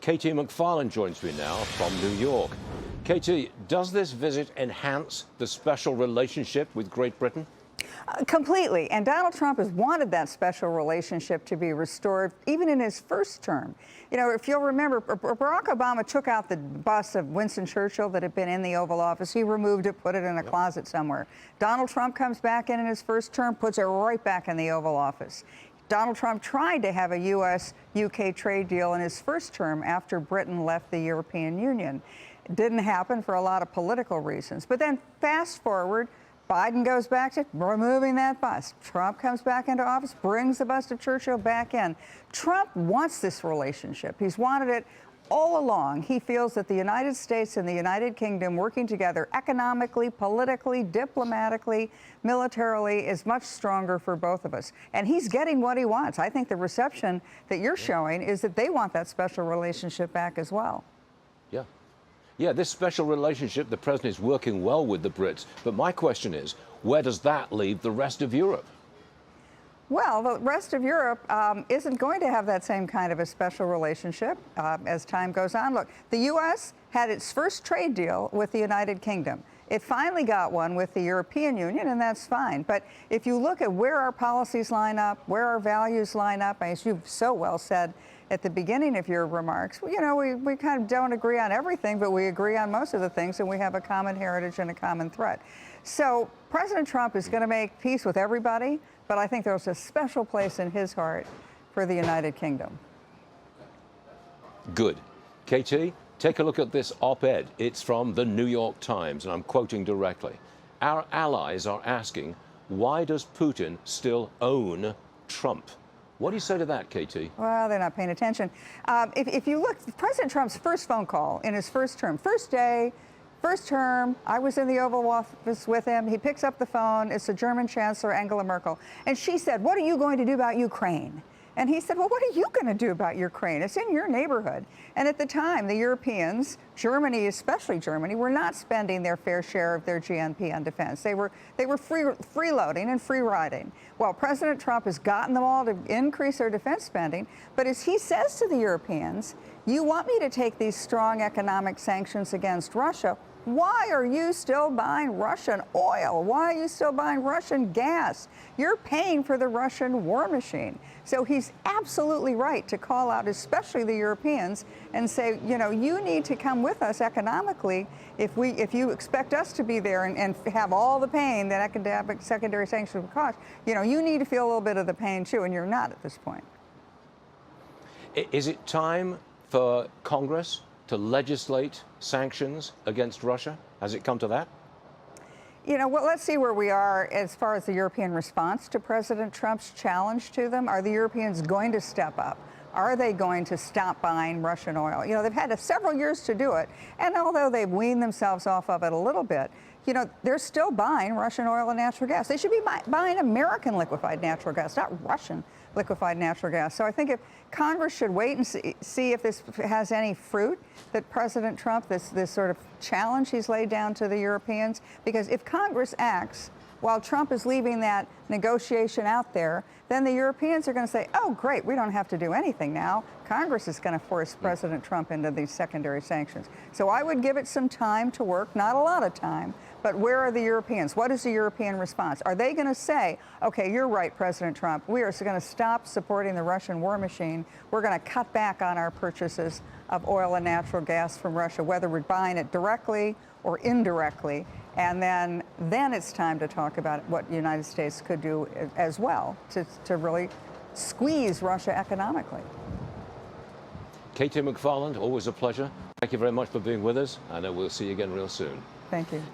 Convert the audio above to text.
Katie McFarland joins me now from New York. Katie, does this visit enhance the special relationship with Great Britain? Completely. And Donald Trump has wanted that special relationship to be restored, even in his first term. You know, if you'll remember, Barack Obama took out the bust of Winston Churchill that had been in the Oval Office. He removed it, put it in a closet somewhere. Donald Trump comes back in his first term, puts it right back in the Oval Office. Donald Trump tried to have a U.S.-UK trade deal in his first term after Britain left the European Union. It didn't happen for a lot of political reasons. But then fast forward, Biden goes back to removing that bust. Trump comes back into office, brings the bust of Churchill back in. Trump wants this relationship. He's wanted it all along. He feels that the United States and the United Kingdom working together economically, politically, diplomatically, militarily is much stronger for both of us. And he's getting what he wants. I think the reception that you're showing is that they want that special relationship back as well. Yeah. Yeah, this special relationship, the president is working well with the Brits. But my question is, where does that leave the rest of Europe? Well, the rest of Europe isn't going to have that same kind of a special relationship as time goes on. Look, the U.S. had its first trade deal with the United Kingdom. It finally got one with the European Union, and that's fine. But if you look at where our policies line up, where our values line up, as you've so well said at the beginning of your remarks, you know, we kind of don't agree on everything, but we agree on most of the things, and we have a common heritage and a common threat. So President Trump is going to make peace with everybody, but I think there's a special place in his heart for the United Kingdom. Good. KT, take a look at this op-ed. It's from the New York Times, and I'm quoting directly. Our allies are asking, why does Putin still own Trump? What do you say to that, KT? Well, they're not paying attention. If you look, President Trump's first phone call in his first term, first day, first term, I was in the Oval Office with him. He picks up the phone. It's the German Chancellor, Angela Merkel. And she said, what are you going to do about Ukraine? And he said, well, what are you going to do about Ukraine? It's in your neighborhood. And at the time, the Europeans, Germany, especially Germany, were not spending their fair share of their GNP on defense. They were freeloading and free riding. Well, President Trump has gotten them all to increase their defense spending. But as he says to the Europeans, you want me to take these strong economic sanctions against Russia. Why are you still buying Russian oil? Why are you still buying Russian gas? You're paying for the Russian war machine. So he's absolutely right to call out, especially the Europeans, and say, you know, you need to come with us economically if you expect us to be there and have all the pain that economic secondary sanctions would cost. You know, you need to feel a little bit of the pain too, and you're not at this point. Is it time for Congress to legislate sanctions against Russia? Has it come to that? You know, well, let's see where we are as far as the European response to President Trump's challenge to them. Are the Europeans going to step up? Are they going to stop buying Russian oil? You know, they've had several years to do it. And although they've weaned themselves off of it a little bit, you know, they're still buying Russian oil and natural gas. They should be buying American liquefied natural gas, not Russian liquefied natural gas. So I think if Congress should wait and see if this has any fruit, that President Trump, this sort of challenge he's laid down to the Europeans, because if Congress acts while Trump is leaving that negotiation out there, then the Europeans are going to say, oh, great, we don't have to do anything now. Congress is going to force President Trump into these secondary sanctions. So I would give it some time to work, not a lot of time, but where are the Europeans? What is the European response? Are they going to say, okay, you're right, President Trump, we are going to stop supporting the Russian war machine. We're going to cut back on our purchases of oil and natural gas from Russia, whether we're buying it directly or indirectly. And then it's time to talk about what the United States could do as well to really squeeze Russia economically. Katie McFarland, always a pleasure. Thank you very much for being with us, and we'll see you again real soon. Thank you.